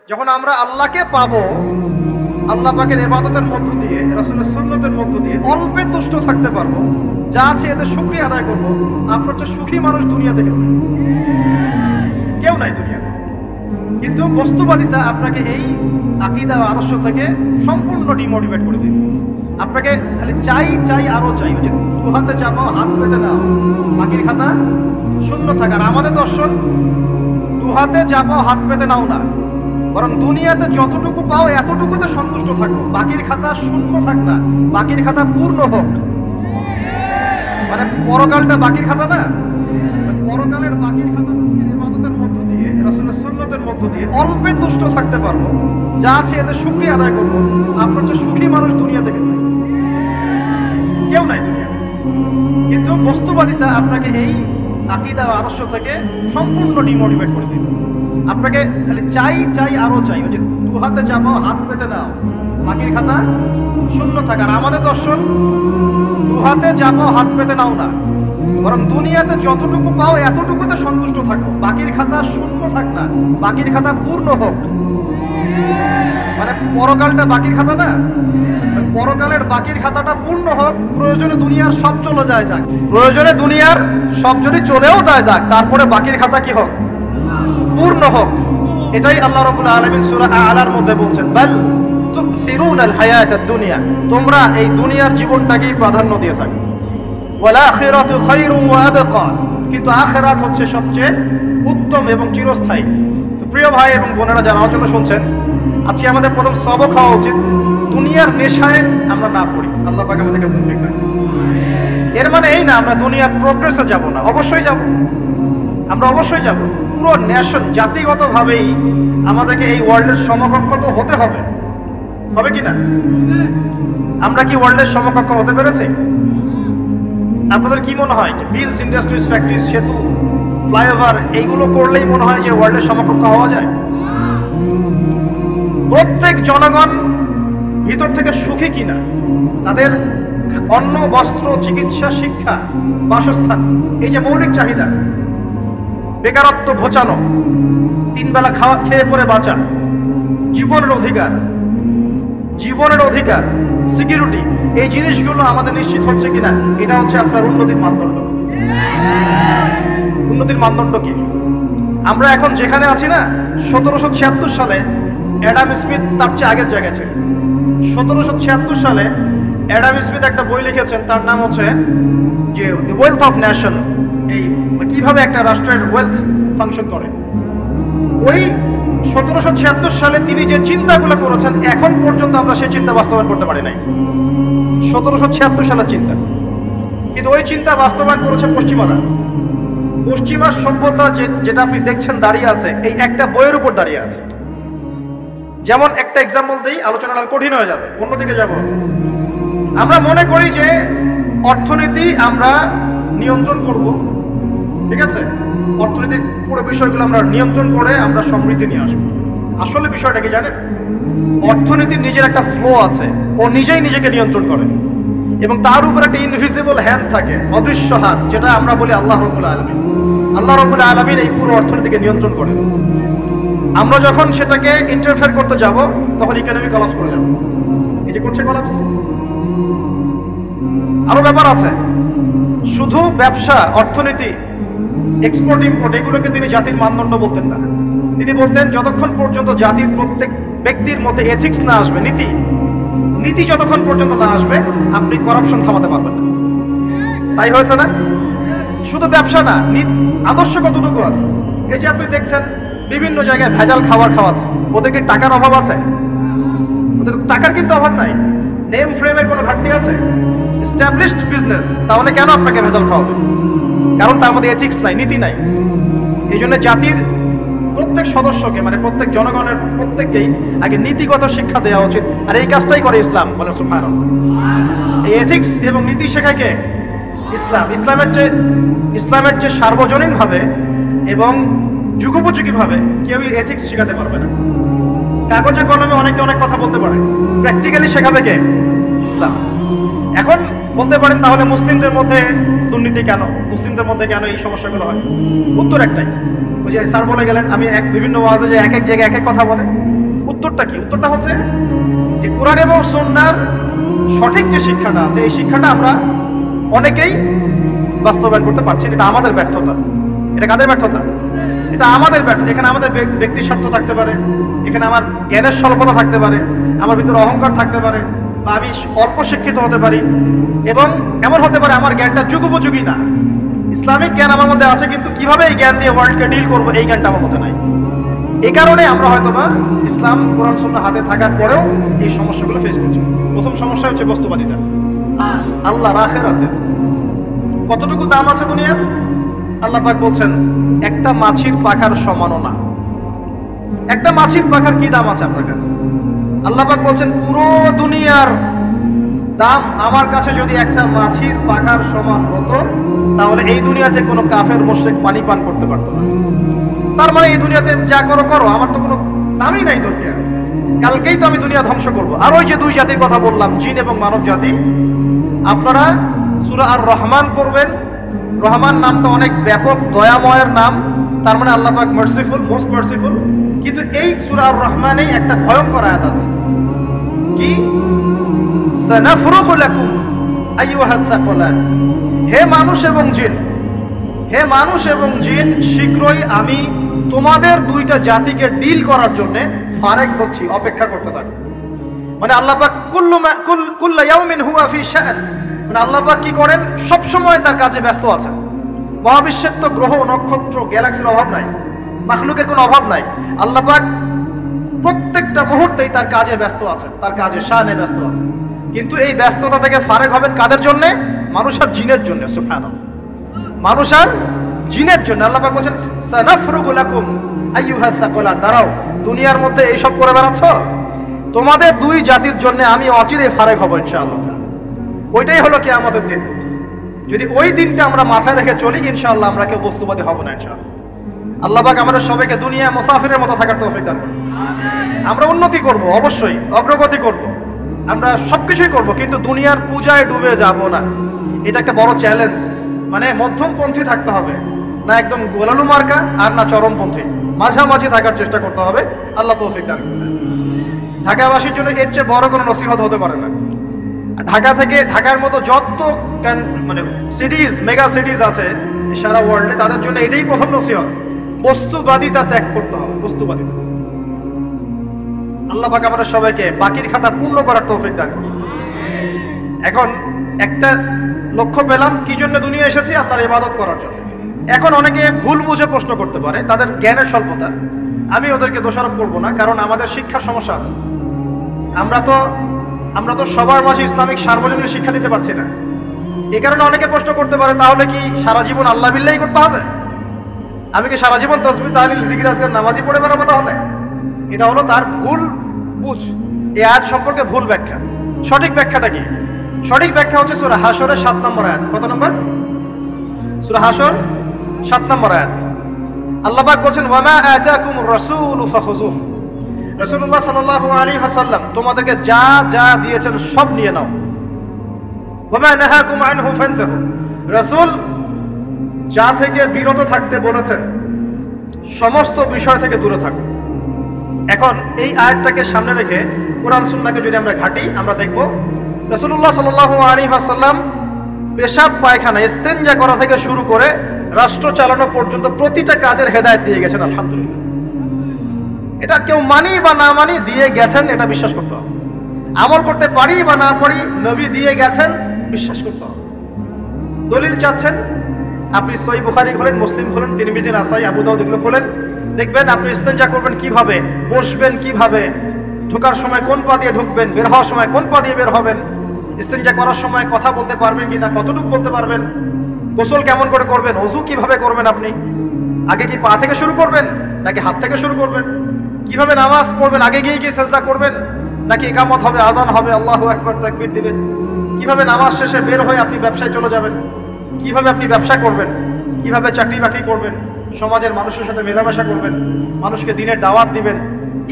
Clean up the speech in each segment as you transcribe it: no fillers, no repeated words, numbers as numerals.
যখন আমরা আল্লাহকে পাবো, আল্লাহ পাকের ইবাদতের মধ্য দিয়ে, রাসূলের সুন্নতের মধ্য দিয়ে অল্পে তুষ্ট থাকতে পারবো, যা আছে এতে শুকরিয়া আদায় করবো, আপনার চেয়ে সুখী মানুষ দুনিয়া থেকে কেউ নাই দুনিয়াতে। কিন্তু বস্তুবাদিতা আপনাকে এই আকীদা ও আদর্শ থেকে সম্পূর্ণ ডিমোটিভেট করে দিবে। আপনাকে খালি চাই চাই আরো চাই, ওই যে দু হাতে চাপাও হাত পেতে নাও, বাকির খাতা শূন্য থাকার। আমাদের দর্শন দু হাতে চাপাও হাত পেতে নাও না, বরং দুনিয়াতে যতটুকু পাও এতটুকুতে সন্তুষ্ট থাকো, বাকির খাতা শূন্য থাক না, বাকির খাতা পূর্ণ হোক। মানে পরকালটা বাকির খাতা না, পরকালের বাকির খাতা ইবাদতের মধ্য দিয়ে, রাসূলের সুন্নতের মধ্য দিয়ে অল্পে তুষ্ট থাকতে পারবো, যা আছে এতে শুকরিয়া আদায় করবো, আপনার চেয়ে সুখী মানুষ দুনিয়া থেকে কেউ নাই দুনিয়াতে। কিন্তু বস্তুবাদিতা আপনাকে এই আকীদা ও আদর্শ থেকে সম্পূর্ণ ডিমোটিভেট করে দিবে। আপনাকে খালি চাই চাই আরো চাই, ওই যে দু হাতে চাপাও হাত পেতে নাও, বাকির খাতা শূন্য থাকার। আমাদের দর্শন দু হাতে চাপাও হাত পেতে নাও না, বরং দুনিয়াতে যতটুকু পাও এতটুকুতে সন্তুষ্ট থাকো, বাকির খাতা শূন্য থাক না, বাকির খাতা পূর্ণ হোক। মানে পরকালটা বাকির খাতা না, পরকালের বাকির খাতাটা পূর্ণ হোক। প্রয়োজনে দুনিয়ার সব চলে যায় যাক, প্রয়োজনে দুনিয়ার সব যদি চলেও যায় যাক, তারপরে বাকির খাতা কি হোক? পূর্ণ হোক। এটাই আল্লাহ রাব্বুল আলামিন সূরা আ'লার মধ্যে বলছেন, বাল তুসিরুনাল হায়াতাদ দুনিয়া, তোমরা এই দুনিয়ার জীবনটাকেই প্রাধান্য দিয়ে থাকো। ওয়াল আখিরাতু খায়রুন ওয়া আবকা, কিন্তু আখিরাত হচ্ছে সবচেয়ে উত্তম এবং চিরস্থায়ী। তো প্রিয় ভাই এবং বোনেরা যারা আলোচনা শুনছেন, আজকে আমাদের প্রথম সবক হওয়া উচিত দুনিয়ার নেশায় আমরা না পড়ি। আল্লাহ পাক আমাদেরকে তৌফিক দান। এর মানে এই না আমরা দুনিয়ার প্রোগ্রেসে যাব না, অবশ্যই যাব, আমরা অবশ্যই যাব। পুরো ন্যাশন জাতিগতভাবেই আমাদেরকে এই ওয়ার্ল্ডের সমকক্ষ তো হতে হবে, হবে কি না? আমরা কি ওয়ার্ল্ডের সমকক্ষ হতে পেরেছি? আপনাদের কি মনে হয় যে মিলস, ইন্ডাস্ট্রিজ, ফ্যাক্টরিজ, সেতু, ফ্লাইওভার এইগুলো করলেই মনে হয় যে ওয়ার্ল্ডের সমকক্ষ হওয়া যায়? প্রত্যেক জনগণ ভিতর থেকে সুখী কিনা, তাদের অন্ন, বস্ত্র, চিকিৎসা, শিক্ষা, বাসস্থান, এই যে মৌলিক চাহিদা, বেকারত্ব ঘোচানো, তিন বেলা খাওয়া খেয়ে পরে বাঁচা, জীবনের অধিকার, জীবনের অধিকার, সিকিউরিটি, এই জিনিসগুলো আমাদের নিশ্চিত হচ্ছে কিনা, এটা হচ্ছে আপনার উন্নতির মানদণ্ড। উন্নতির মানদণ্ড কি? আমরা এখন যেখানে আছি না, 1776 সালে অ্যাডাম স্মিথ তার চেয়ে আগের জায়গায় ছিল। 1776 সালে অ্যাডাম স্মিথ একটা বই লিখেছেন, তার নাম হচ্ছে যে দি ওয়েলথ অফ নেশন, এই কিভাবে একটা রাষ্ট্রের ওয়েলথ ফাংশন করে। ওই 1776 সালে তিনি যে চিন্তাগুলো করেছেন, এখন পর্যন্ত আমরা সেই চিন্তা বাস্তবায়ন করতে পারি নাই। 1776 সালের চিন্তা, কিন্তু ওই চিন্তা বাস্তবায়ন করেছে পশ্চিমারা। পশ্চিমা সভ্যতা যেটা আপনি দেখছেন দাঁড়িয়ে আছে, এই একটা বইয়ের উপর দাঁড়িয়ে আছে। যেমন একটা এক্সাম্পল দিই, আলোচনা কঠিন হয়ে যাবে, অন্যদিকে যাব। আমরা মনে করি যে অর্থনীতি আমরা নিয়ন্ত্রণ করব, ঠিক আছে, অর্থনীতির পুরো বিষয়গুলো আমরা নিয়ন্ত্রণ করে আমরা সমৃদ্ধি নিয়ে আসবো। আসলে বিষয়টা কি জানেন? অর্থনীতির নিজের একটা ফ্লো আছে, ও নিজেই নিজেকে নিয়ন্ত্রণ করে, এবং তার উপর একটা ইনভিজিবল হ্যান্ড থাকে, অদৃশ্য হাত, যেটা আমরা বলি আল্লাহ রাব্বুল আলামিন। আল্লাহ রাব্বুল আলামিন এই পুরো অর্থনীতিকে নিয়ন্ত্রণ করে। আমরা যখন সেটাকে ইন্টারফেয়ার করতে যাব, তখন ইকোনমি কলাপস করে যাবে। এই যে করছে কলাপস। আরো ব্যাপার আছে, শুধু ব্যবসা, অর্থনীতি, এক্সপোর্ট ইম্পোর্ট, এগুলোকে তিনি জাতির মানদণ্ড বলতেন না। তিনি বলতেন যতক্ষণ পর্যন্ত জাতির প্রত্যেক ব্যক্তির মধ্যে এথিক্স না আসবে, নীতি যতক্ষণ পর্যন্ত না আসবে, আপনি করাপশন থামাতে পারবেন না। তাই হয়েছে না? শুধু ব্যবসা না, আদর্শ কতটুকু আছে। এই যে আপনি দেখছেন বিভিন্ন জায়গায় ভেজাল খাবার খাওয়াচ্ছে, ওদেরকে টাকার অভাব আছে? ওদের টাকার কিন্তু অভাব নাই, নেম ফ্রেমের কোনো ঘাটতি আছে? এস্টাবলিশড বিজনেস, তাহলে কেন আপনাকে ভেজাল খাওয়াবে? কারণ তার মধ্যে এথিক্স নাই, নীতি নাই। এই জন্য জাতির প্রত্যেক সদস্যকে, মানে প্রত্যেক জনগণের প্রত্যেককেই আগে নীতিগত শিক্ষা দেওয়া উচিত। আর এই কাজটাই করে ইসলাম, বলে সুবহানাল্লাহ। এই এথিক্স এবং নীতি শেখায় কে? ইসলাম। ইসলামের যে সার্বজনীনভাবে এবং যুগোপযোগীভাবে কেউ এথিক্স শেখাতে পারবে না। কাগজে কলমে অনেকে অনেক কথা বলতে পারে, প্র্যাকটিক্যালি শেখাবে কে? ইসলাম। এখন বলতে পারেন তাহলে মুসলিমদের মধ্যে দুর্নীতি কেন, মুসলিমদের মধ্যে কেন এই সমস্যাগুলো হয়? উত্তর একটাই, ওই যে স্যার বলে গেলেন, আমি বিভিন্ন ওয়াজে যে এক এক জায়গায় এক এক কথা বলে, উত্তরটা কি? উত্তরটা হচ্ছে যে কোরআন এবং সুন্নাহর সঠিক যে শিক্ষাটা আছে, এই শিক্ষাটা আমরা অনেকেই বাস্তবায়ন করতে পারছি না। এটা আমাদের ব্যর্থতা। এটা কাদের ব্যর্থতা? এটা আমাদের ব্যর্থতা। এখানে আমাদের ব্যক্তি স্বার্থ থাকতে পারে, এখানে আমার জ্ঞানের স্বল্পতা থাকতে পারে, আমার ভিতরে অহংকার থাকতে পারে, বা আমি অল্প শিক্ষিত হতে পারি, এবং এমন হতে পারে আমার জ্ঞানটা যুগোপযোগী না। ইসলামিক জ্ঞান আমার মধ্যে আছে, কিন্তু কিভাবে এই জ্ঞান দিয়ে ওয়ার্ল্ডকে ডিল করবো এই জ্ঞানটা আমার মধ্যে নাই। এই কারণে আমরা হয়তোবা ইসলাম কোরআন সুন্নাহ হাতে থাকার পরেও এই সমস্যাগুলো ফেস করছি। প্রথম সমস্যা হচ্ছে বস্তুবাদিতা। আল্লাহর আখিরাতে কতটুকু দাম আছে দুনিয়ার? আল্লাহ পাক বলছেন একটা মাছির পাখার সমানও না। একটা মাছির পাখার কি দাম আছে আপনার কাছে? আল্লাহ পাক বলছেন পুরো দুনিয়ার দাম আমার কাছে যদি একটা মাছির পাখার সমান হতো, তাহলে এই দুনিয়াতে কোনো কাফের মুশরিক পানি পান করতে পারতো না। তার মানে এই দুনিয়াতে যা করো করো, আমার তো কোনো দামই নাই দুনিয়া। কালকেই তো আমি দুনিয়া ধ্বংস করব। আর ওই যে দুই জাতির কথা বললাম, জিন এবং মানব জাতি, আপনারা সূরা আর রহমান পড়বেন। রহমান নামটা অনেক ব্যাপক, দয়াময়ের নাম, তার মানে আল্লাহ পাক মার্সিফুল, মোস্ট মার্সিফুল। কিন্তু এই সূরা আর রহমানেই একটা ভয়ঙ্কর আয়াত আছে, কি? সানাফরুগু লাকুম আইয়ুহাস সাকালান। হে মানুষ এবং জিন, হে মানুষ এবং জিন, শীঘ্রই আমি তোমাদের দুইটা জাতিকে ডিল করার জন্য ফারেক হচ্ছি, অপেক্ষা করতে থাকো। মানে আল্লাহ পাক কুল্লু ইয়াউমিন হুয়া ফি শাআন, মানে আল্লাহ পাক কি করেন? সব সময় তার কাজে ব্যস্ত আছেন। মহাবিশ্বের তো গ্রহ নক্ষত্র গ্যালাক্সির অভাব নাই, মাখলুকের কোনো অভাব নাই। আল্লাহ পাক প্রত্যেকটা মুহূর্তেই তার কাজে ব্যস্ত আছেন, তার কাজে শানে ব্যস্ত আছেন। কিন্তু এই ব্যস্ততা থেকে ফারেক হবেন কাদের জন্য? মানুষ আর জিনের জন্য। সুবহানাল্লাহ, মানুষ আর জিনের জন্য। আল্লাহ পাক বলেন সানাফরুগু লাকুম আইয়ুহাস সাকালান। দাঁড়াও, দুনিয়ার মধ্যে এইসব করে বেড়াচ্ছ, তোমাদের দুই জাতির জন্য আমি অচিরেই ফারেক হব ইনশাআল্লাহ। ওইটাই হলো কিয়ামতের দিন। যদি ওই দিনটা আমরা মাথায় রেখে চলি, ইনশাআল্লাহ আমরা কেউ বস্তুবাদী হব না ইনশাআল্লাহ। আল্লাহ পাক আমাদের সবাইকে দুনিয়া মুসাফিরের মতো থাকার তৌফিক দান করুন। আমরা উন্নতি করব, অবশ্যই অগ্রগতি করব, আমরা সবকিছুই করব, কিন্তু দুনিয়ার পূজায় ডুবে যাব না। এটা একটা বড় চ্যালেঞ্জ। মানে মধ্যমপন্থী থাকতে হবে, না একদম গোলালু মার্কা আর না চরমপন্থী, মাঝামাঝি থাকার চেষ্টা করতে হবে। আল্লাহ তৌফিক দান করুন। ঢাকাবাসীর জন্য এর চেয়ে বড় কোনো নসিহত হতে পারে না। ঢাকা থেকে, ঢাকার মতো যত মানে সিটিজ, মেগা সিটিজ আছে সারা ওয়ার্ল্ডে, তাদের জন্য এটাই প্রথম নসিহত, বস্তুবাদিতা ত্যাগ করতে হবে। বস্তুবাদিতা। আল্লাহ পাক আমাদের সবাইকে বাকির খাতা পূর্ণ করার তৌফিক দান করুন। এখন একটা লক্ষ্য পেলাম, কি জন্য দুনিয়া এসেছি? আল্লাহর ইবাদত করার জন্য। এখন অনেকে ভুল বুঝে প্রশ্ন করতে পারে, তাদের জ্ঞানের স্বল্পতা। আমি ওদেরকে দোষারোপ করবো না, কারণ আমাদের শিক্ষার সমস্যা আছে। আমরা তো সবার মাঝে ইসলামিক সার্বজনীন শিক্ষা দিতে পারছি না। এই কারণে অনেকে প্রশ্ন করতে পারে, তাহলে কি সারা জীবন আল্লাহ বিল্লাহি করতে হবে? আমি কি সারা জীবন তাসবিহ তাহলিল জিকির আজকার নামাজি পড়ে বেড়াবো তাহলে? এটা হলো তার ভুল বুঝ। এই আয়াত সম্পর্কে ভুল ব্যাখ্যা। সঠিক ব্যাখ্যাটা কি? সঠিক ব্যাখ্যা হচ্ছে সূরা হাশরের 7 নম্বর আয়াত। কত নম্বর? সূরা হাশর 7 নম্বর আয়াত। আল্লাহ পাক বলেন, ওয়া মা আতাকুমুর রাসূলু ফাখুযুহু। রাসূলুল্লাহ সাল্লাল্লাহু আলাইহি ওয়াসাল্লাম তোমাদেরকে যা যা দিয়েছেন সব নিয়ে নাও। ওয়া মা নাহাকুম আনহু ফান্তাহু। রাসূল যা থেকে বিরত থাকতে বলেছেন সমস্ত বিষয় থেকে দূরে থাকো। এখন এই আয়াতটাকে সামনে রেখে কোরআন সুন্নাহকে যদি আমরা ঘাঁটি, আমরা দেখব রাসূলুল্লাহ সাল্লাল্লাহু আলাইহি ওয়াসাল্লাম পেশাব পায়খানা ইস্তেনজা করা থেকে শুরু করে রাষ্ট্র চালানো পর্যন্ত প্রতিটা কাজের হেদায়েত দিয়ে গেছেন। আলহামদুলিল্লাহ, এটা কেউ মানি বা না মানি দিয়ে গেছেন, এটা বিশ্বাস করতে হবে। আমল করতে পারি বা না পারি, নবী দিয়ে গেছেন, বিশ্বাস করতে হবে। দলিল চাচ্ছেন, আপনি সহিহ বুখারী খোলেন, মুসলিম খোলেন, তিরমিজি, নাসাই, আবু দাউদ এগুলো খোলেন, দেখবেন আপনি ইস্তেনজা করবেন কিভাবে, বসবেন কিভাবে, ঢোকার সময় কোন পা দিয়ে ঢুকবেন, বের হওয়ার সময় কোন পা দিয়ে বের হবেন, ইস্তেনজা করার সময় কথা বলতে পারবেন কিনা, কতটুকু বলতে পারবেন, গোসল কেমন করে করবেন, ওযু কিভাবে করবেন, আপনি আগে কি পা থেকে শুরু করবেন নাকি হাত থেকে শুরু করবেন, কিভাবে নামাজ পড়বেন, আগে গিয়ে কি সিজদা করবেন নাকি ইকামত হবে, আজান হবে, আল্লাহু আকবার তাকবীর দিবেন, কিভাবে নামাজ শেষে বের হয়ে আপনি ব্যবসায় চলে যাবেন, কিভাবে আপনি ব্যবসা করবেন, কিভাবে চাকরি বাকরি করবেন, সমাজের মানুষের সাথে মেলামেশা করবেন, মানুষকে দিনের দাওয়াত দিবেন,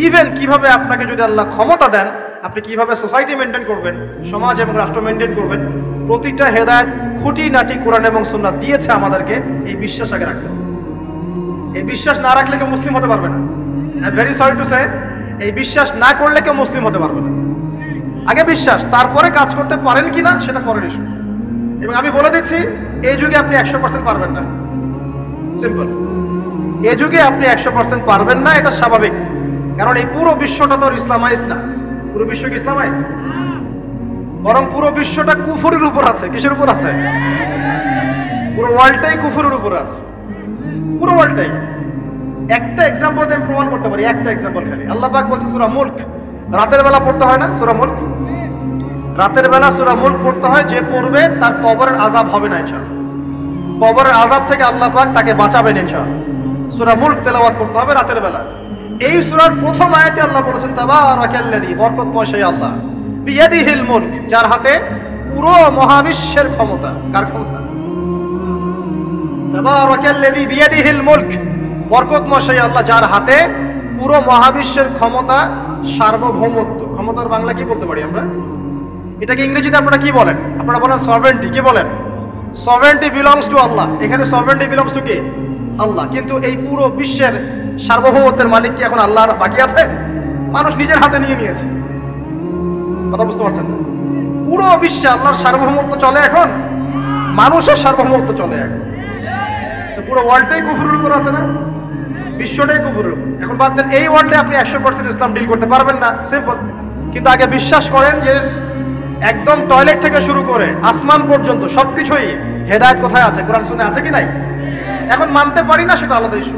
ইভেন কিভাবে আপনাকে যদি আল্লাহ ক্ষমতা দেন আপনি কিভাবে সোসাইটি মেনটেন করবেন, সমাজ এবং রাষ্ট্র মেনটেন করবেন, প্রতিটা হেদায়েত খুঁটিনাটি কোরআন এবং সুন্নাহ দিয়েছে আমাদেরকে। এই বিশ্বাস আগে রাখতে হবে। এই বিশ্বাস না রাখলে কেউ মুসলিম হতে পারবে না। I am very sorry to say, এই বিশ্বাস না করলে কেউ মুসলিম হতে পারবে না। আগে বিশ্বাস, তারপরে কাজ করতে পারেন কিনা সেটা পরের ইস্যু। এবং আমি বলে দিচ্ছি, এই যুগে আপনি 100% পারবেন না, সিম্পল। এই যুগে আপনি 100% পারবেন না, এটা স্বাভাবিক। কারণ এই পুরো বিশ্বটা তো ইসলামাইজড না। পুরো বিশ্ব কি ইসলামাইজড? বরং পুরো বিশ্বটা কুফরের উপর আছে। কিসের উপর আছে? পুরো ওয়ার্ল্ডটাই কুফরের উপর আছে, পুরো ওয়ার্ল্ডটাই। একটা এক্সাম্পল আমি প্রমাণ করতে পারি, একটা এক্সাম্পল খালি। আল্লাহ পাক বলছে সূরা মুলক, রাতের বেলা পড়তে হয় না সূরা মুলক? রাতের বেলা সূরা মুলক পড়তে হয়, যে পড়বে তার কবরের আযাব হবে না ইনশাআল্লাহ। কবরের আযাব থেকে আল্লাহ পাক তাকে বাঁচাবেন ইনশাআল্লাহ। সূরা মুলক তেলাওয়াত করতে হবে রাতের বেলা। এই সূরার প্রথম আয়াতে আল্লাহ বলেছেন তাবারাকাল্লাযী, বরকতময় সেই আল্লাহ, বিয়াদিহিল মুলক, যার হাতে পুরো মহাবিশ্বের ক্ষমতা। কার ক্ষমতা? তাবারাকাল্লাযী বিয়াদিহিল মুলক, বরকতময় সেই আল্লাহ যার হাতে পুরো মহাবিশ্বের ক্ষমতা, সার্বভৌমত্ব। ক্ষমতার বাংলা কি বলতে পারি আমরা? এটাকে ইংরেজিতে আপনারা কি বলেন? আপনারা বলেন সভরেন্টি। কি বলেন? সভরেন্টি বিলংস টু আল্লাহ। এখানে সভরেন্টি বিলংস টু কে? আল্লাহ। কিন্তু এই পুরো বিশ্বের সার্বভৌমত্বের মালিক কি এখন আল্লাহর বাকি আছে? মানুষ নিজের হাতে নিয়ে নিয়েছে। কথা বুঝতে পারছেন? পুরো বিশ্বে আল্লাহর সার্বভৌমত্ব চলে এখন, মানুষের সার্বভৌমত্ব চলে এখন। তো পুরো ওয়ার্ল্ডটাই কুফরের উপর আছে না? বিশ্বটাই কুফরের উপর। এখন বাদ দেন, এই ওয়ার্ল্ডে আপনি 100% ইসলাম ডিল করতে পারবেন না, সিম্পল। কিন্তু আগে বিশ্বাস করেন যে একদম টয়লেট থেকে শুরু করে আসমান পর্যন্ত সবকিছুই হেদায়েত কোথায় আছে? কোরআন শুনে আছে কি নাই? এখন মানতে পারি না, সেটা আলাদা ইস্যু।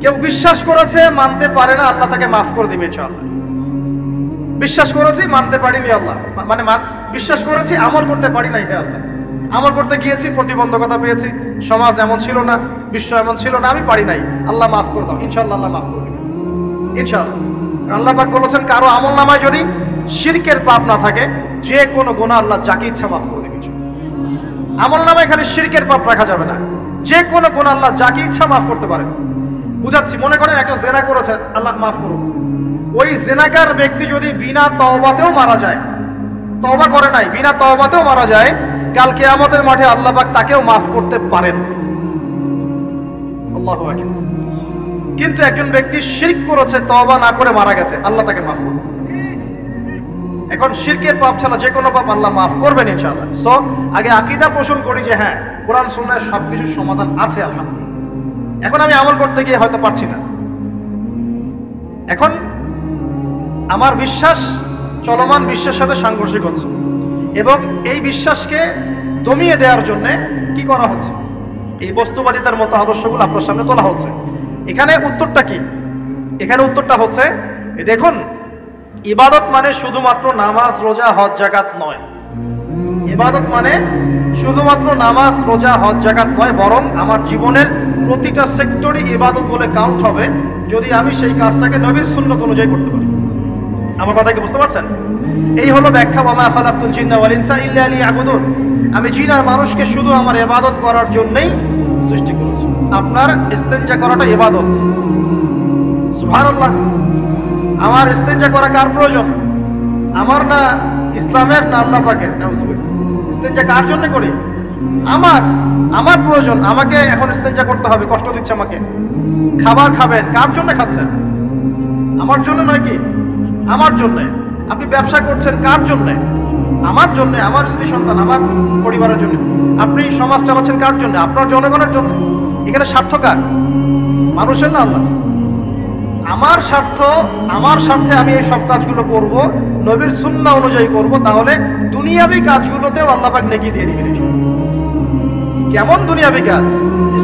কেউ বিশ্বাস করেছে, মানতে পারে না, আল্লাহ তাকে মাফ করে দিবে ইনশাআল্লাহ। বিশ্বাস করেছি, মানতে পারিনি, আল্লাহ মানে বিশ্বাস করেছি, আমল করতে পারি নাই, হে আল্লাহ আমল করতে গিয়েছি, প্রতিবন্ধকতা পেয়েছি, সমাজ এমন ছিল না, বিশ্ব এমন ছিল না, আমি পারি নাই, আল্লাহ মাফ করে দাও। ইনশাআল্লাহ আল্লাহ মাফ করবে ইনশাআল্লাহ। আল্লাহ পাক বলেছেন, কারো আমল নামায় যদি শিরকের পাপ না থাকে, যে কোনো গুনাহ আল্লাহ যাকে ইচ্ছা মাফ করে দিবে। আমল নামায় খালি শিরকের পাপ রাখা যাবে না, যে কোনো গুনাহ আল্লাহ যাকে ইচ্ছা মাফ করতে পারে। বুঝাচ্ছি, মনে করেন একটা জেনা করেছেন, আল্লাহ মাফ করুন। ওই জেনাকার ব্যক্তি যদি বিনা তওবাতেও মারা যায়, তওবা করে নাই, বিনা তওবাতেও মারা যায়, কাল কিয়ামতের মাঠে আল্লাহ পাক তাকেও মাফ করতে পারেন। আল্লাহু আকবার। কিন্তু একজন ব্যক্তি শিরক করেছে, তওবা না করে মারা গেছে, আল্লাহ তাকে মাফ করবে। এখন শিরকের পাপ ছাড়া যে কোনো পাপ আল্লাহ মাফ করবেন ইনশাআল্লাহ। সো আগে আকীদা পোষণ করি যে হ্যাঁ, কোরআন সুন্নাহয় সবকিছুর সমাধান আছে আল্লাহ। এখন আমি আমল করতে গিয়ে হয়তো পারছি না, এখন আমার বিশ্বাস চলমান বিশ্বের সাথে সাংঘর্ষিক হচ্ছে, এবং এই বিশ্বাসকে দমিয়ে দেওয়ার জন্য কি করা হচ্ছে? এই বস্তুবাদিতার মতো আদর্শগুলো আপনার সামনে তোলা হচ্ছে। এখানে উত্তরটা কি? এখানে উত্তরটা হচ্ছে, দেখুন, ইবাদত মানে শুধুমাত্র নামাজ, রোজা, হজ, যাকাত নয়। ইবাদত মানে শুধুমাত্র নামাজ, রোজা, হজ, যাকাত নয়, বরং আমার জীবনের প্রতিটা সেক্টরই ইবাদত বলে কাউন্ট হবে যদি আমি সেই কাজটাকে নবীর সুন্নাত অনুযায়ী করতে পারি। আমার কথা কি বুঝতে পারছেন? এই হলো ব্যাখ্যা, ওয়ামা খালাকতুল জিন্না ওয়াল ইনসা ইল্লা লিয়াবুদুন। আমি জিন আর মানুষকে শুধু আমার ইবাদত করার জন্যই সৃষ্টি করেছি। আপনার ইস্তেনজা করাটা ইবাদত। সুবহানাল্লাহ। আমার ইস্তেনজা করা কার প্রয়োজন? আমার না, ইসলামের না আল্লাহ পাকের? নাউজুবিল্লাহ। ইস্তেনজা কার জন্য করি? আমার প্রয়োজন। আমাকে এখন ইস্তেনজা করতে হবে, কষ্ট দিচ্ছে আমাকে। খাবার খাবেন, কার জন্য খাচ্ছেন? আমার জন্য নয় কি? আমার জন্য। আপনি ব্যবসা করছেন, কার জন্য? আমার জন্য, আমার স্ত্রী সন্তান, আমার পরিবারের জন্য। আপনি সমাজ চালাচ্ছেন কার জন্য? আপনার জনগণের জন্য। এখানে স্বার্থ কার? মানুষের না আল্লাহ? আমার স্বার্থ, আমার স্বার্থে আমি এই সব কাজগুলো করব, নবীর সুন্নাহ অনুযায়ী করব, তাহলে দুনিয়াবি কাজগুলোতেও আল্লাহ পাক নেকি দিয়ে দিবেন। কেমন দুনিয়াবি কাজ?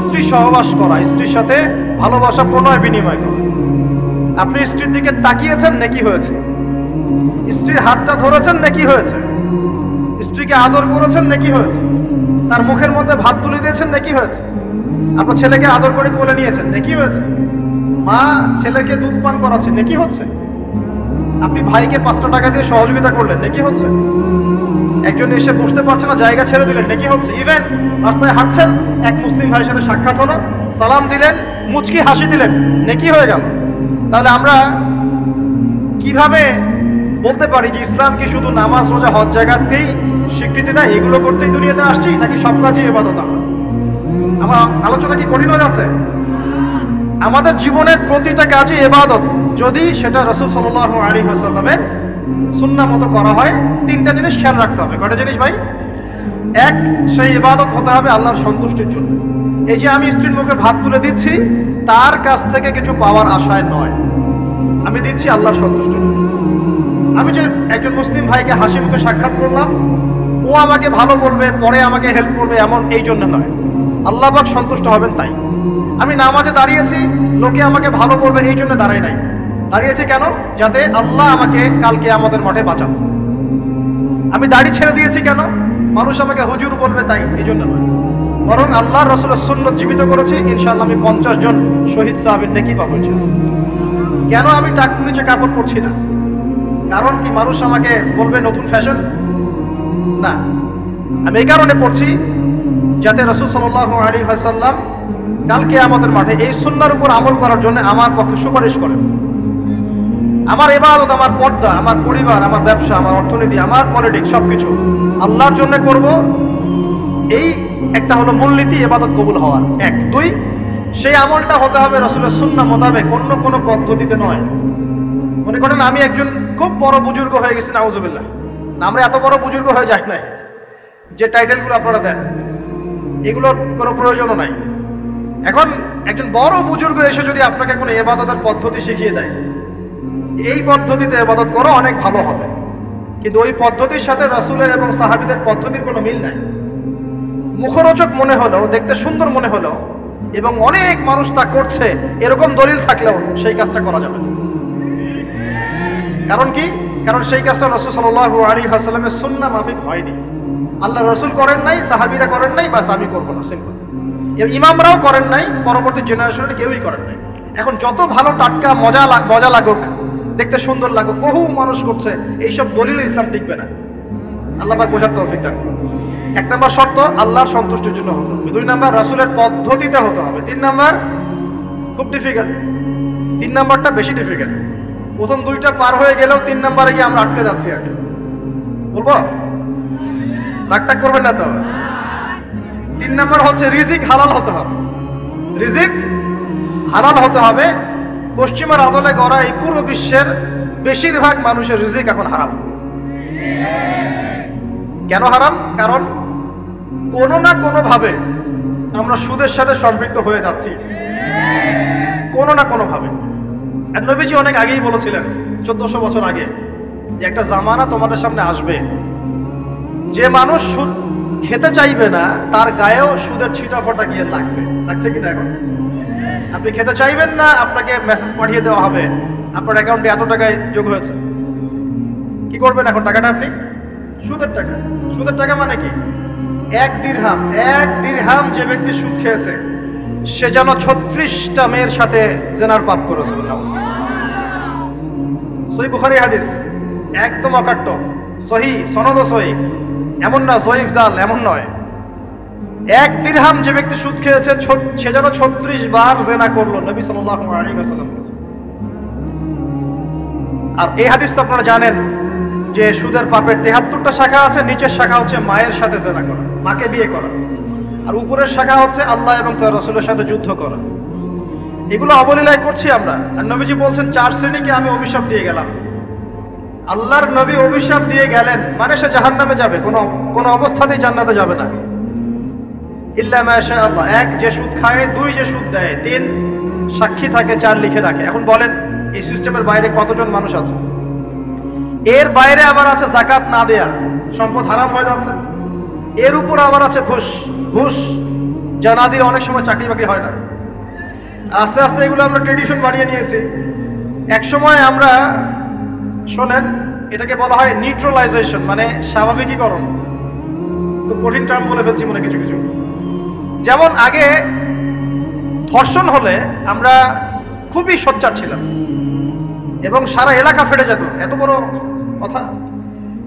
স্ত্রী সহবাস করা, স্ত্রীর সাথে ভালোবাসা, প্রণয় বিনিময় করা। আপনি স্ত্রীর দিকে তাকিয়েছেন, নেকি হয়েছে। স্ত্রীর হাতটা ধরেছেন, নেকি হয়েছে। স্ত্রীকে আদর করেছেন, নেকি হয়েছে। তার মুখের মধ্যে ভাত তুলে দিয়েছেন, নেকি হয়েছে। আপনার ছেলেকে আদর করে কোলে নিয়েছেন, নেকি হয়েছে। মা ছেলেকে দুধ পান করাচ্ছে, নেকি হচ্ছে। আপনি ভাইকে 5টা টাকা দিয়ে সহযোগিতা করলেন, নেকি হচ্ছে। একজন এসে বসতে পারছে না, জায়গা ছেড়ে দিলেন, নেকি হচ্ছে। ইভেন রাস্তায় হাঁটছেন, এক মুসলিম ভাইয়ের সাথে সাক্ষাৎ হলো, সালাম দিলেন, মুচকি হাসি দিলেন, নেকি হয়ে গেল। তাহলে আমরা কিভাবে বলতে পারি যে ইসলাম কি শুধু নামাজ, রোজা, হজ, যাকাতকেই স্বীকৃতি দেয়, এগুলো করতেই দুনিয়াতে আসছি, নাকি সব কাজই ইবাদত? আমার আলোচনা কি কঠিন হয়ে যাচ্ছে? আমাদের জীবনের প্রতিটা কাজই ইবাদত। যদি সেটা রাসূল সাল্লাল্লাহু আলাইহি ওয়াসাল্লামের সুন্নাহ মতো করা হয়। তিনটা জিনিস খেয়াল রাখতে হবে। কয়টা জিনিস ভাই? এক, সেই ইবাদত হতে হবে আল্লাহর সন্তুষ্টির জন্য। এই যে আমি স্ত্রীর মুখে ভাত তুলে দিচ্ছি, তার কাছ থেকে কিছু পাওয়ার আশায় নয়, আমি দিচ্ছি আল্লাহর সন্তুষ্টির জন্য। আমি যে একজন মুসলিম ভাইকে হাসি মুখে সাক্ষাৎ করলাম, ও আমাকে ভালো বলবে, পরে আমাকে হেল্প করবে, এমন এই জন্য নয়, আল্লাহ পাক সন্তুষ্ট হবেন তাই। আমি নামাজে দাঁড়িয়েছি, লোকে আমাকে ভালো বলবে এই জন্য দাঁড়াই নাই, দাঁড়িয়েছি কেন? যাতে আল্লাহ আমাকে কালকে আমাদের মাঠে বাঁচান। আমি দাড়ি ছেড়ে দিয়েছি কেন? মানুষ আমাকে হুজুর বলবে তাই, এই জন্য নয়, বরং আল্লাহ রাসূলের সুন্নাত জীবিত করেছি, ইনশাআল্লাহ আমি 50 জন শহীদ সাহাবীর নেকি পাবো। কেন আমি টাকুর নিচে কাপড় পরছি না? কারণ কি মানুষ আমাকে বলবে নতুন ফ্যাশন? না, আমি এই কারণে পড়ছি যাতে রাসূল সাল্লাল্লাহু আলাইহি ওয়াসাল্লাম কালকে আমাদের মাঠে এই সুন্নাহর উপর আমল করার জন্য আমার পক্ষে সুপারিশ করেন। আমার ইবাদত, আমার পর্দা, আমার পরিবার, আমার ব্যবসা, আমার অর্থনীতি, আমার পলিটিক্স সবকিছু আল্লাহর জন্য করব, এই একটা হলো মূলনীতি ইবাদত কবুল হওয়ার। এক। দুই, সেই আমলটা হতে হবে রাসূলের সুন্নাহ মোতাবেক, অন্য কোনো পদ্ধতিতে নয়। মনে করেন আমি একজন খুব বড় বুজুর্গ হয়ে গেছি, নাউজুবিল্লাহ, না আমরা এত বড় বুজুর্গ হয়ে যাই নাই, যে টাইটেলগুলো আপনারা দেন এগুলোর কোনো প্রয়োজনও নাই। এখন একজন বড় বুজুর্গ এসে যদি আপনাকে কোনো ইবাদতের পদ্ধতি শিখিয়ে দেয়, এই পদ্ধতিতে ইবাদত করো, অনেক ভালো হবে, কিন্তু ওই পদ্ধতির সাথে রাসূলের এবং সাহাবীদের পদ্ধতির কোনো মিল নাই। মুখরোচক মনে হলেও, দেখতে সুন্দর মনে হলেও, এবং অনেক মানুষ তা করছে এরকম দলিল থাকলেও সেই কাজটা করা যাবে না। কারণ কি? কারণ সেই কাজটা রাসূল সাল্লাল্লাহু আলাইহি ওয়াসাল্লামের সুন্নাহ মাফিক হয়নি। আল্লাহ রাসূল করেন নাই, সাহাবীরা করেন নাই, বাস আমি করব না, সিম্পল। ইমামরাও করেন নাই, পরবর্তী জেনারেশনে কেউই করেন নাই। এখন যত ভালো টাটকা মজা লাগুক, দেখতে সুন্দর লাগুক, বহু মানুষ করছে, এইসব দলিল ইসলাম টিকবে না। আল্লাহ পাক বোঝার তৌফিক দান করুন। এক নম্বর শর্ত আল্লাহর সন্তুষ্টির জন্য হতে হবে। দুই নম্বর রাসূলের পদ্ধতিতে হতে হবে। তিন নম্বর খুব ডিফিকাল্ট, তিন নম্বরটা বেশি ডিফিকাল্ট। প্রথম দুইটা পার হয়ে গেলেও তিন নম্বরে গিয়ে আমরা আটকে যাচ্ছি। আর বলবো, রাগটা করবেন না তো। তিন নম্বর হচ্ছে রিজিক হালাল হতে হবে। রিজিক হালাল হতে হবে। পশ্চিমার আদলে গড়া এই পুরো বিশ্বের বেশিরভাগ মানুষের রিজিক এখন হারাম। কেন হারাম? কারণ কোনো না কোনো ভাবে আমরা সুদের সাথে সম্পৃক্ত হয়ে যাচ্ছি, কোনো না কোনো ভাবে। আর নবীজি অনেক আগেই বলেছিলেন, 1400 বছর আগে, যে একটা জামানা তোমাদের সামনে আসবে, যে মানুষ সুদ খেতে চাইবে না তার গায়েও সুদের ছিটাফোঁটা গিয়ে লাগবে। লাগছে কি? এখন আপনি খেতে চাইবেন না, আপনাকে মেসেজ পাঠিয়ে দেওয়া হবে আপনার অ্যাকাউন্টে এত টাকায় যোগ হয়েছে। কি করবেন এখন? টাকাটা আপনি সুদের টাকা। সুদের টাকা মানে কি? এক দিরহাম যে ব্যক্তি সুদ খেয়েছে সে যেন 36টা মেয়ের সাথে জিনার পাপ করেছে। সহিহ বুখারী হাদিস, একদম অকাট্য, সহিহ, সনদ সহিহ, এমন না সহিহ জাল, এমন নয়। এক দিরহাম যে ব্যক্তি সুদ খেয়েছে সে যেন 36 বার জিনা করলো, নবী সাল্লাল্লাহু আলাইহি ওয়াসাল্লাম বলেছেন। আর এই হাদিস তো আপনারা জানেন যে সুদের পাপের 73টা শাখা আছে। নিচের শাখা হচ্ছে মায়ের সাথে জিনা করা, মাকে বিয়ে করা, আর উপরের শাখা হচ্ছে আল্লাহ এবং তার রাসূলের সাথে যুদ্ধ করা। এগুলো অবলীলায় করছি আমরা। আর নবীজি বলছেন 4 শ্রেণীকে আমি অভিশাপ দিয়ে গেলাম। আল্লাহর নবী অভিশাপ দিয়ে গেলেন মানে সে জাহান্নামে যাবে, কোনো অবস্থাতেই জান্নাতে যাবে না। ইল্লা মাশা আল্লাহ। 1, যে সুদ খায়। 2, যে সুদ দেয়। 3, সাক্ষী থাকে। 4, লিখে রাখে। এখন বলেন এই সিস্টেমের বাইরে কতজন মানুষ আছে? এর বাইরে আবার আছে যাকাত না দেয়া, সম্পদ হারাম হয়ে যাচ্ছে। এর উপর আবার আছে ঘুষ যা না দিলে অনেক সময় চাকরি বাকরি হয় না। আস্তে আস্তে এগুলো আমরা ট্রেডিশন বানিয়ে নিয়েছি। এক সময় আমরা, শোনেন, এটাকে বলা হয় নিউট্রালাইজেশন, মানে স্বাভাবিকীকরণ। খুব কঠিন টার্ম বলে ফেলছি মনে কিছু কিছু। যেমন আগে ধর্ষণ হলে আমরা খুবই সোচ্চার ছিলাম এবং সারা এলাকা ফেটে যেত, এত বড় কথা।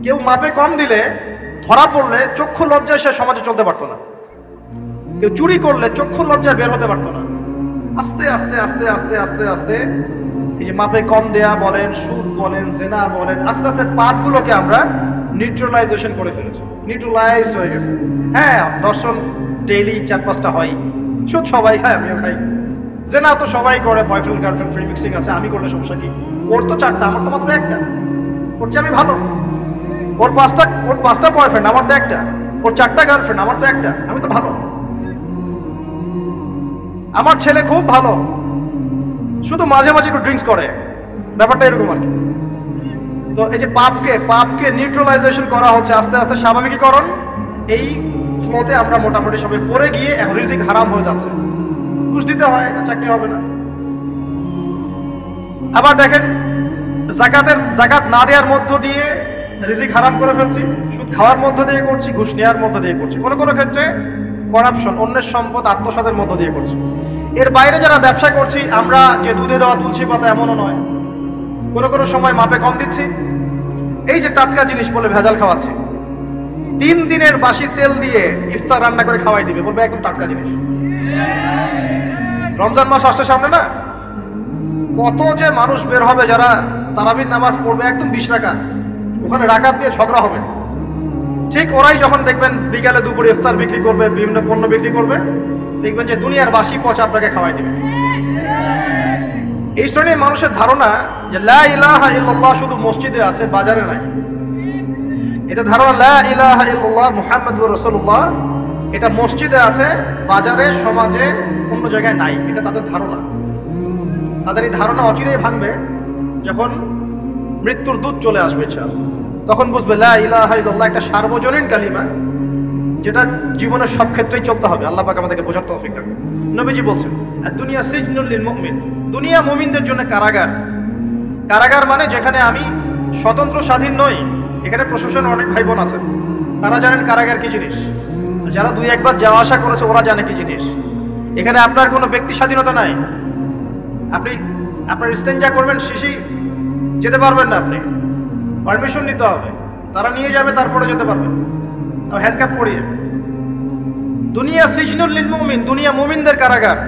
কেউ মাপে কম দিলে, ধরা পড়লে চক্ষু লজ্জায় সে সমাজে চলতে পারতো না। কেউ চুরি করলে চক্ষু লজ্জায় বের হতে পারতো না। আস্তে আস্তে আস্তে আস্তে আস্তে আস্তে এই যে মাপে কম দেয়া বলেন, সুদ বলেন, জেনা বলেন, আস্তে আস্তে পাপগুলোকে আমরা নিউট্রালাইজেশন করে ফেলেছি। নিউট্রালাইজ হয়ে গেছে। হ্যাঁ, দর্শন ডেইলি 4-5টা হয়, সুদ সবাই খায়, আমিও খাই, জেনা তো সবাই করে, বয়ফ্রেন্ড গার্লফ্রেন্ড ফ্রি মিক্সিং আছে, আমি করলে সমস্যা কি? ওর তো 4টা, আমার তো মাত্র 1টা। ওর চেয়ে আমি ভালো। ওর 5টা বয়ফ্রেন্ড, আমার তো 1টা। ওর 4টা গার্লফ্রেন্ড, আমার তো 1টা। আমি তো ভালো। আমার ছেলে খুব ভালো, শুধু মাঝে মাঝে একটু ড্রিঙ্কস করে, ব্যাপারটা এরকম আর কি। তো এই যে পাপকে নিউট্রালাইজেশন করা হচ্ছে আস্তে আস্তে, স্বাভাবিকীকরণ। এই ফ্লোতে আমরা মোটামুটি সবাই পড়ে গিয়ে এখন রিজিক হারাম হয়ে যাচ্ছে। ঘুষ দিতে হয়, চাকরি হবে না। আবার দেখেন, জাকাত না দেওয়ার মধ্য দিয়ে রিজিক হারাম করে ফেলছি, সুদ খাওয়ার মধ্য দিয়ে করছি, ঘুষ নেওয়ার মধ্য দিয়ে করছি, কোনো কোনো ক্ষেত্রে করাপশন, অন্যের সম্পদ আত্মসাতের মধ্য দিয়ে করছি। এর বাইরে যারা ব্যবসা করছি, আমরা যে দুধে দেওয়া তুলসী পাতা এমনও নয়, কোনো কোনো সময় মাপে কম দিচ্ছি। এই যে টাটকা জিনিস বলে ভেজাল খাওয়াচ্ছি, 3 দিনের বাসি তেল দিয়ে ইফতার রান্না করে খাওয়াই দিবে, বলবে একদম টাটকা জিনিস। রমজান মাস আসছে সামনে না, কত যে মানুষ বের হবে যারা তারাবির নামাজ পড়বে একদম 20 রাকাত, ওখানে রাকাত দিয়ে ঝগড়া হবে। ঠিক ওরাই যখন দেখবেন বিকালে দুপুরে ইফতার বিক্রি করবে, বিভিন্ন পণ্য বিক্রি করবে, দেখবেন যে দুনিয়ার বাসি পচা আপনাকে খাওয়াই দিবে। এই শ্রেণীর মানুষের ধারণা যে লা ইলাহা ইল্লাল্লাহ শুধু মসজিদে আছে, বাজারে নাই। এটা ধারণা, লা ইলাহা ইল্লাল্লাহ মুহাম্মাদুর রাসূলুল্লাহ, এটা মসজিদে আছে, বাজারে, সমাজে, অন্য জায়গায় নাই। এটা তাদের ধারণা। তাদের এই ধারণা অচিরেই ভাঙবে যখন মৃত্যুর দূত চলে আসবে। তখন বুঝবে লা ইলাহা ইল্লাল্লাহ একটা সার্বজনীন কালিমা, যেটা জীবনের সব ক্ষেত্রেই চলতে হবে। আল্লাহ পাক আমাদেরকে বোঝার তৌফিক দান। নবীজি বলছেন, দুনিয়া সিজনুল লিল মুমিন, দুনিয়া মুমিনদের জন্য কারাগার। কারাগার মানে যেখানে আমি স্বতন্ত্র স্বাধীন নই। এখানে প্রশাসন অনেক ভাই বোন আছেন, তারা জানেন কারাগার কি জিনিস। যারা 2-1 বার যাওয়া আসা করেছে ওরা জানে কি জিনিস। এখানে আপনার কোনো ব্যক্তি স্বাধীনতা নাই। আপনি আপনার ইস্তেঞ্জা করবেন, শিশি যেতে পারবেন না, আপনি পারমিশন নিতে হবে, তারা নিয়ে যাবে, তারপরে যেতে পারবেন, হ্যান্ডকাপ পরিয়ে। দুনিয়া সিজনুল লিল মুমিন, দুনিয়া মুমিনদের কারাগার।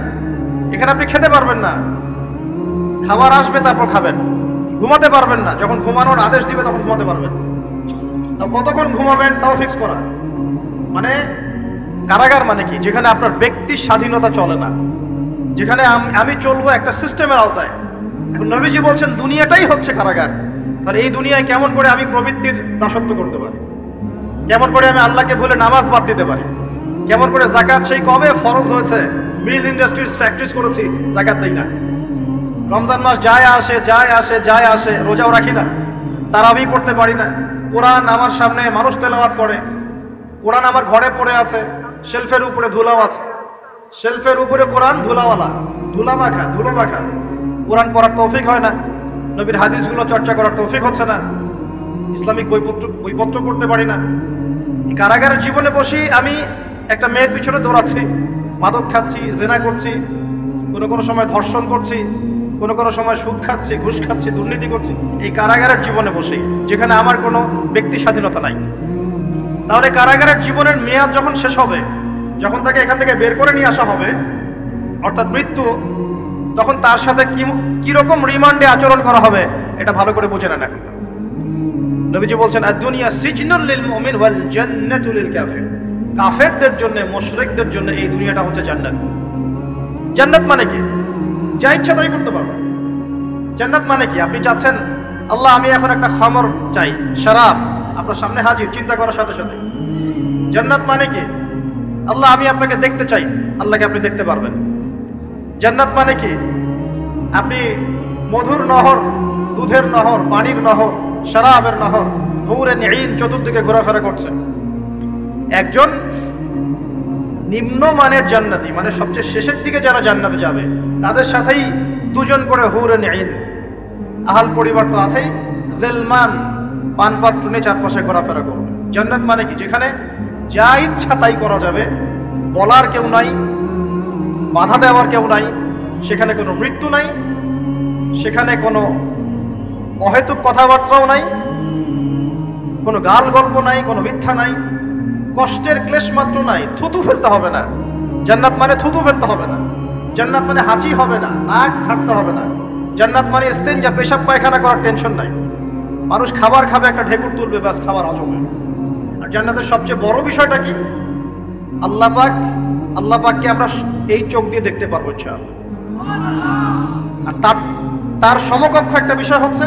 এখানে আপনি খেতে পারবেন না, খাবার আসবে তারপর খাবেন, ঘুমাতে পারবেন না, যখন ঘুমানোর আদেশ দিবে তখন ঘুমাতে পারবেন। কতক্ষণ ঘুমাবেন তাও ফিক্স করা। মানে কারাগার মানে কি? যেখানে আপনার ব্যক্তির স্বাধীনতা চলে না, যেখানে আমি চলবো একটা সিস্টেমের আওতায়। এখন নবীজি বলছেন দুনিয়াটাই হচ্ছে কারাগার। আর এই দুনিয়ায় কেমন করে আমি প্রবৃত্তির দাসত্ব করতে পারি, কেমন করে আমি আল্লাহকে ভুলে নামাজ বাদ দিতে পারি, কেমন করে জাকাত সেই কবে ফরজ হয়েছে, মিল ইন্ডাস্ট্রিজ ফ্যাক্টরিজ করেছি, জাকাত দেই না। রমজান মাস যায় আসে, রোজাও রাখি না, তারাবি পড়তে পারি না। কোরআন আমার সামনে মানুষ তেলাওয়াত করে, কোরআন আমার ঘরে পড়ে আছে, শেলফের উপরে ধুলাও আছে, শেলফের উপরে কোরআন ধুলাওয়ালা, ধুলো মাখা। কোরআন পড়ার তৌফিক হয় না, নবীর হাদিসগুলো চর্চা করার তৌফিক হচ্ছে না, ইসলামিক বইপত্র পড়তে পারি না। এই কারাগারের জীবনে বসি আমি একটা মেয়ের পিছনে দৌড়াচ্ছি, মাদক খাচ্ছি, জেনা করছি, কোনো সময় ধর্ষণ করছি, কোনো সময় সুদ খাচ্ছি, ঘুষ খাচ্ছি, দুর্নীতি করছি। এই কারাগারের জীবনে বসি, যেখানে আমার কোনো ব্যক্তি স্বাধীনতা নাই। তাহলে কারাগারের জীবনের মেয়াদ যখন শেষ হবে, যখন তাকে এখান থেকে বের করে নিয়ে আসা হবে, অর্থাৎ মৃত্যু, তখন তার সাথে কিরকম রিমান্ডে আচরণ করা হবে এটা ভালো করে বুঝে নেন। এখন নবীজি বলছেন, আদ-দুনিয়া সিজনুল লিল মুমিন ওয়াল জান্নাতু লিল কাফির। কাফেরদের জন্য, মুশরিকদের জন্য এই দুনিয়াটা হচ্ছে জান্নাত। জান্নাত মানে কি? যা ইচ্ছা তাই করতে পারবেন। জান্নাত মানে কি? আপনি চাচ্ছেন, আল্লাহ আমি এখন একটা খামর চাই, শরাব আপনার সামনে হাজির, চিন্তা করার সাথে সাথে। জান্নাত মানে কি? আল্লাহ আমি আপনাকে দেখতে চাই, আল্লাহকে আপনি দেখতে পারবেন। জান্নাত মানে কি? আপনি মধুর নহর, দুধের নহর, পানির নহর, শরাবের নহর, হুরে নিঈন চতুর্দিকে ঘোরাফেরা করছেন। একজন নিম্নমানের জান্নাতি, মানে সবচেয়ে শেষের দিকে যারা জান্নাতে যাবে, তাদের সাথেই 2জন করে হুরে নিঈন, আহাল পরিবার তো আছেই, গিলমান পানপাত্র নিয়ে চারপাশে ঘোরাফেরা করবে। জান্নাত মানে কি? যেখানে যা ইচ্ছা তাই করা যাবে, বলার কেউ নাই, বাধা দেওয়ার কেউ নাই, সেখানে কোনো মৃত্যু নাই, সেখানে কোনো অহেতুক কথাবার্তাও নাই, কোনো গাল গল্প নাই, কোনো মিথ্যা নাই, কষ্টের ক্লেশ মাত্র নাই, থুতু ফেলতে হবে না। জান্নাত মানে থুতু ফেলতে হবে না। জান্নাত মানে হাঁচি হবে না, নাক ঝাড়তে হবে না। জান্নাত মানে ইস্তেঞ্জা, পেশাব পায়খানা করার টেনশন নাই। মানুষ খাবার খাবে, একটা ঢেকুর তুলবে, ব্যাস খাবার হজম হয়ে গেছে। আর জান্নাতের সবচেয়ে বড় বিষয়টা কি? আল্লাহ পাককে আমরা এই চোখ দিয়ে দেখতে পারবো ইনশাআল্লাহ। আর তার সমকক্ষ একটা বিষয় হচ্ছে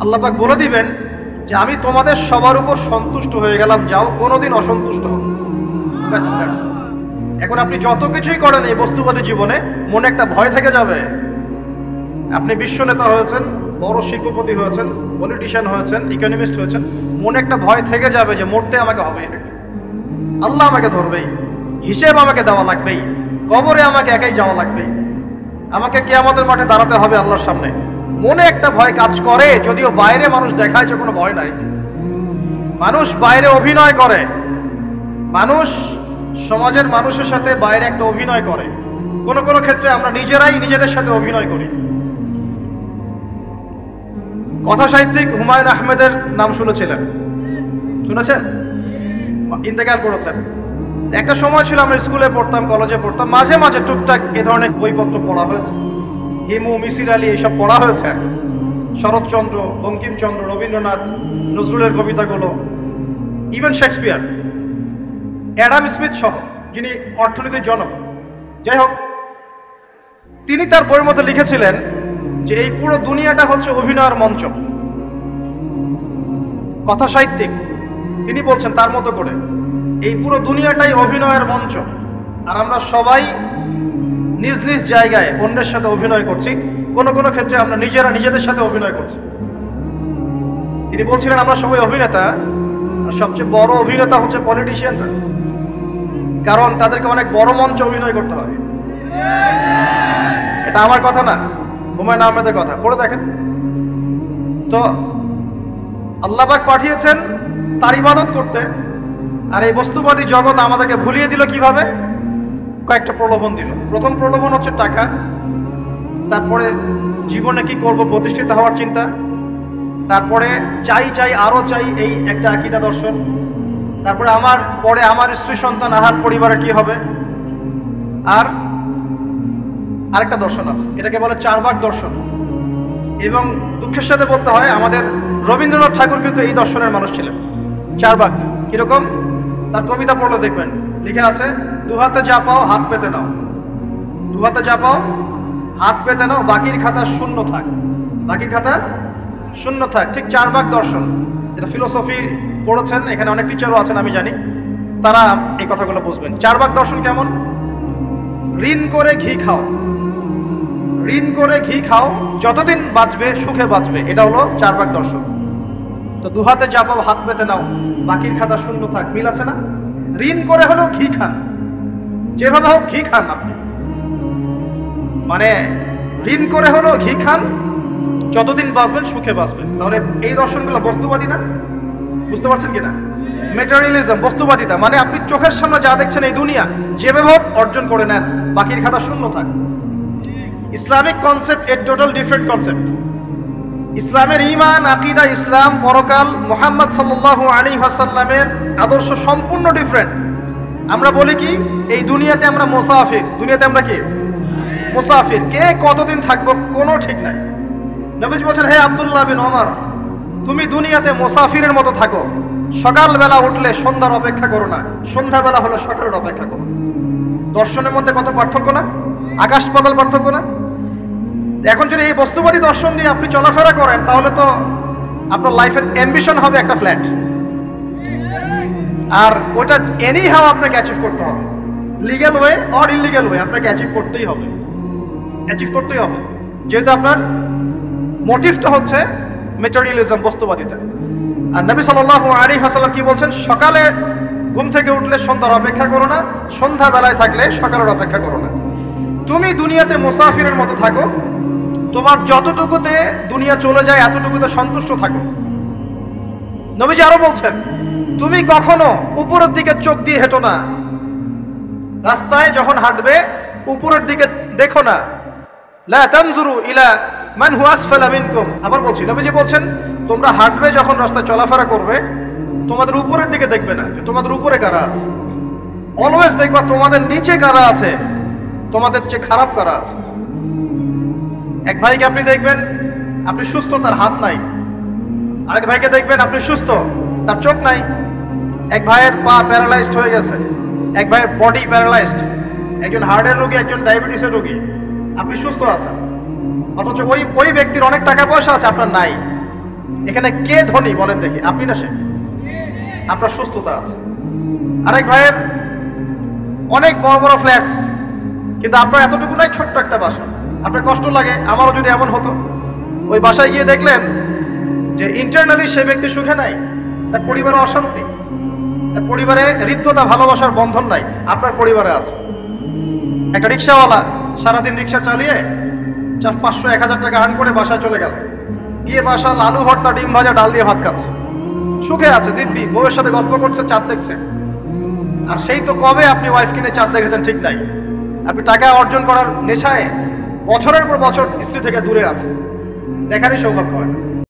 আল্লাহ পাক বলে দিবেন যে আমি তোমাদের সবার উপর সন্তুষ্ট হয়ে গেলাম, যাও কোনোদিন অসন্তুষ্ট হবে। এখন আপনি যত কিছুই করেন এই বস্তুবাদী জীবনে, মনে একটা ভয় থেকে যাবে। আপনি বিশ্ব নেতা হয়েছেন, বড় শিল্পপতি হয়েছেন, পলিটিশিয়ান হয়েছেন, ইকোনমিস্ট হয়েছেন, মনে একটা ভয় থেকে যাবে যে মরতে আমাকে হবেই, আল্লাহ আমাকে ধরবেই, হিসেব আমাকে দেওয়া লাগবেই, কবরে আমাকে একাই যাওয়া লাগবেই, আমাকে কিয়ামতের মাঠে দাঁড়াতে হবে আল্লাহর সামনে। মনে একটা ভয় কাজ করে, যদিও বাইরে মানুষ দেখায় যে কোনো ভয় নাই। মানুষ বাইরে অভিনয় করে, মানুষ সমাজের মানুষের সাথে বাইরে একটা অভিনয় করে। কোনো কোনো ক্ষেত্রে আমরা নিজেরাই নিজেদের সাথে অভিনয় করি। কথা সাহিত্যিক হুমায়ুন আহমেদের নাম শুনেছিলেন? শুনেছেন? ইন্তেকাল করেছেন। একটা সময় ছিল আমরা স্কুলে পড়তাম, কলেজে পড়তাম, মাঝে মাঝে টুকটাক এ ধরনের বইপত্র পড়া হয়েছে। হিমু, মিসির আলী এইসব পড়া হয়েছে। শরৎচন্দ্র, বঙ্কিমচন্দ্র, রবীন্দ্রনাথ, নজরুলের কবিতাগুলো, ইভেন শেক্সপিয়ার, অ্যাডাম স্মিথ সহ, যিনি অর্থনীতির জনক। যাই হোক, তিনি তার বইয়ের মধ্যে লিখেছিলেন যে এই পুরো দুনিয়াটা হচ্ছে অভিনয়ের মঞ্চ। কথা সাহিত্যিক, তিনি বলছেন তার মতো করে এই পুরো দুনিয়াটাই অভিনয়ের মঞ্চ, আর আমরা সবাই নিজ নিজ জায়গায় অন্যের সাথে অভিনয় করছি। কোনো কোনো ক্ষেত্রে আমরা নিজেরা নিজেদের সাথে অভিনয় করছি। তিনি বলছিলেন আমরা সবাই অভিনেতা, আর সবচেয়ে বড় অভিনেতা হচ্ছে পলিটিশিয়ানরা, কারণ তাদেরকে অনেক বড় মঞ্চে অভিনয় করতে হয়। এটা আমার কথা না, হুমায়ুন আহমেদের কথা, পড়ে দেখেন তো। আল্লাহ পাক পাঠিয়েছেন তার ইবাদত করতে, আর এই বস্তুবাদী জগৎ আমাদেরকে ভুলিয়ে দিল কিভাবে? কয়েকটা প্রলোভন দিল। প্রথম প্রলোভন হচ্ছে টাকা, তারপরে জীবনে কি করব প্রতিষ্ঠিত হওয়ার চিন্তা, তারপরে চাই চাই আরো চাই এই একটা আকীদা দর্শন, তারপরে আমার স্ত্রী সন্তান আহার পরিবারে কি হবে, আর আরেকটা দর্শন আছে, এটাকে বলে চারবাক দর্শন। এবং দুঃখের সাথে বলতে হয় আমাদের রবীন্দ্রনাথ ঠাকুর কিন্তু এই দর্শনের মানুষ ছিলেন। চারবাক কিরকম? তার কবিতা পড়লে দেখবেন লিখে আছে, দুহাতে যা পাও হাত পেতে নাও, দুহাতে যা পাও হাত পেতে নাও, বাকির খাতা শূন্য থাক, বাকির খাতা শূন্য থাক। ঠিক চারবাক দর্শন, এটা ফিলোসফি পড়েছেন, এখানে অনেক টিচারও আছেন আমি জানি, তারা এই কথাগুলো বুঝবেন। চারবাক দর্শন কেমন? ঋণ করে ঘি খাও, ঋণ করে ঘি খাও, যতদিন বাঁচবে সুখে বাঁচবে, এটা হলো চারবাক দর্শন। তো দুহাতে যা পাও হাত পেতে নাও, বাকির খাতা শূন্য থাক, মিল আছে না? ঋণ করে হলেও ঘি খান, যেভাবে হোক ঘি খান আপনি, মানে ঋণ করে হলেও ঘি খান, যতদিন বাঁচবেন সুখে বাঁচবেন। তাহলে এই দর্শনগুলো বস্তুবাদী না? বুঝতে পারছেন কিনা? ম্যাটেরিয়ালিজম, বস্তুবাদিতা, মানে আপনি চোখের সামনে যা দেখছেন এই দুনিয়া, যেভাবে হোক অর্জন করে নেন, বাকির খাতা শূন্য থাক। ইসলামিক কনসেপ্ট এর টোটাল ডিফারেন্ট কনসেপ্ট। ইসলামের ঈমান, আকীদা, ইসলাম, পরকাল, মুহাম্মদ সাল্লাল্লাহু আলাইহি ওয়াসাল্লামের আদর্শ সম্পূর্ণ ডিফারেন্ট। আমরা বলি কি এই দুনিয়াতে আমরা মুসাফির, দুনিয়াতে আমরা কি মুসাফির, কে কতদিন থাকবো কোনো ঠিক নাই। নবীজি বলেন, হে আব্দুল্লাহ বিন ওমর, তুমি দুনিয়াতে মুসাফিরের মতো থাকো, সকালবেলা উঠলে সন্ধ্যার অপেক্ষা করো না, সন্ধ্যাবেলা হলে সকালের অপেক্ষা করো। দর্শনের মধ্যে কত পার্থক্য না? আকাশ পাতাল পার্থক্য না? এখন যদি এই বস্তুবাদী দর্শন নিয়ে আপনি চলাফেরা করেন, তাহলে তো আপনার লাইফের অ্যাম্বিশন হবে একটা ফ্ল্যাট, আর ওটা এনি হাও আপনাকে অ্যাচিভ করতে হবে, legal way or illegal way, আপনাকে অ্যাচিভ করতেই হবে, অ্যাচিভ করতেই হবে, যেহেতু আপনার মোটিভটা হচ্ছে ম্যাটেরিয়ালিজম, বস্তুবাদিতা। আর নবী সাল্লাল্লাহু আলাইহি ওয়াসাল্লাম কি বলছেন? সকালে ঘুম থেকে উঠলে সন্ধ্যার অপেক্ষা করো না, সন্ধ্যা বেলায় থাকলে সকালের অপেক্ষা করো না। তুমি দুনিয়াতে মুসাফিরের মতো থাকো, তোমার যতটুকুতে দুনিয়া চলে যায় এতটুকুতে সন্তুষ্ট থাকো। নবীজি আরো বলছেন, তুমি কখনো উপরের দিকে চোখ দিয়ে হেঁটো না, রাস্তায় যখন হাঁটবে উপরের দিকে দেখো না, লা তানজুরু ইলা মান হুয়া আসফালা মিনকুম। আবার বলছি, নবীজি বলছেন তোমরা হাঁটবে যখন রাস্তায় চলাফেরা করবে, তোমাদের উপরের দিকে দেখবে না যে তোমাদের উপরে কারা আছে, অলওয়েজ দেখবা তোমাদের নিচে কারা আছে, তোমাদের চেয়ে খারাপ কারা আছে। এক ভাইকে আপনি দেখবেন আপনি সুস্থ, তার হাত নাই। আরেক ভাইকে দেখবেন আপনি সুস্থ, তার চোখ নাই। এক ভাইয়ের পা প্যারালাইজড হয়ে গেছে, এক ভাইয়ের বডি প্যারালাইজড, একজন হার্টের রোগী, একজন ডায়াবেটিসের রোগী। আপনি সুস্থ আছেন, অথচ ওই ব্যক্তির অনেক টাকা পয়সা আছে, আপনার নাই। এখানে কে ধনী বলেন দেখি, আপনি না সে? আপনার সুস্থতা আছে। আরেক ভাইয়ের অনেক বড় বড় ফ্ল্যাটস, কিন্তু আপনার এতটুকু নাই, ছোট্ট একটা বাসা। আপনার কষ্ট লাগে, আমারও যদি এমন হতো। ওই বাসায় গিয়ে দেখলেন যে ইন্টারনালি সে ব্যক্তি সুখে নাই, তার পরিবারে অশান্তি, তার পরিবারে হৃদ্যতা ভালোবাসার বন্ধন নাই, আপনার পরিবারে আছে। একটা রিক্সাওয়ালা সারাদিন রিক্সা চালিয়ে 500-1000 টাকা আর্ন করে বাসায় চলে গেল, গিয়ে বাসা আলু ভর্তা, ডিম ভাজা, ডাল দিয়ে ভাত খাচ্ছে, সুখে আছে দিব্যি, বউয়ের সাথে গল্প করছে, চাঁদ দেখছে। আর সেই তো কবে আপনি ওয়াইফ কিনে চাঁদ দেখেছেন ঠিক নাই। আপনি টাকা অর্জন করার নেশায় বছরের পর বছর স্ত্রী থেকে দূরে আছে, দেখারই সৌভাগ্য হয় না।